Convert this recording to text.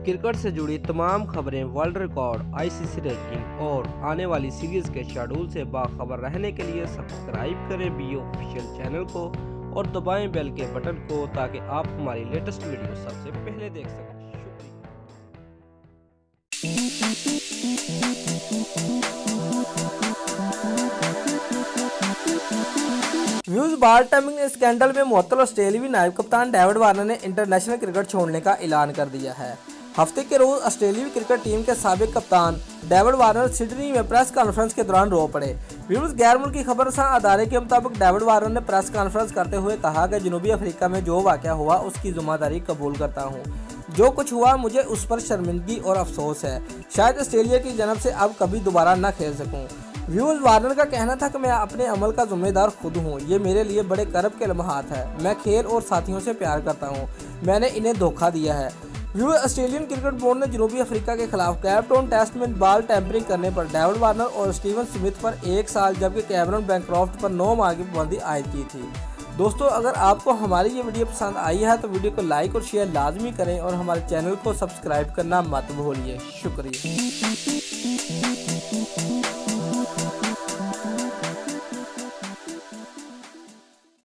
Cricket से जुड़ी तमाम खबरें, वर्ल्ड रिकॉर्ड, आईसीसी रैंकिंग और आने वाली सीरीज के शेड्यूल से बाखबर रहने के लिए सब्सक्राइब करें बी ऑफिशियल चैनल को और दबाएं बेल के बटन को ताकि आप हमारी लेटेस्ट वीडियो सबसे पहले देख सकें। व्यूज बॉल टाइमिंग स्कैंडल में मुअत्तल ऑस्ट्रेलियावी नायब कप्तान डेविड वार्नर ने इंटरनेशनल क्रिकेट छोड़ने का ऐलान कर दिया है। हफ्ते के रोज ऑस्ट्रेलियावी क्रिकेट टीम के साबिक कप्तान डेविड वार्नर सिडनी में प्रेस कॉन्फ्रेंस के दौरान रो पड़े। व्यूज गैर मुल्की खबरसां अदारे के मुताबिक डेविड वार्नर ने प्रेस कॉन्फ्रेंस करते हुए कहा कि जनूबी अफ्रीका में जो वाक़या हुआ उसकी जिम्मेदारी कबूल करता हूँ। जो कुछ हुआ मुझे उस पर शर्मिंदगी और अफसोस है। शायद ऑस्ट्रेलिया की जन्म से अब कभी दोबारा न खेल सकूं। व्यूज वार्नर का कहना था कि मैं अपने अमल का जिम्मेदार खुद हूं। ये मेरे लिए बड़े गर्व के लम्हात है। मैं खेल और साथियों से प्यार करता हूं। मैंने इन्हें धोखा दिया है। व्यूज ऑस्ट्रेलियन क्रिकेट बोर्ड ने जनूबी अफ्रीका के खिलाफ कैपटाउन टेस्ट में बॉल टैंपरिंग करने पर डेविड वार्नर और स्टीवन स्मिथ पर 1 साल जबकि कैमरन बैनक्रॉफ्ट पर 9 माह की पाबंदी आयद की थी। दोस्तों, अगर आपको हमारी ये वीडियो पसंद आई है तो वीडियो को लाइक और शेयर लाजमी करें और हमारे चैनल को सब्सक्राइब करना मत भूलिए। शुक्रिया।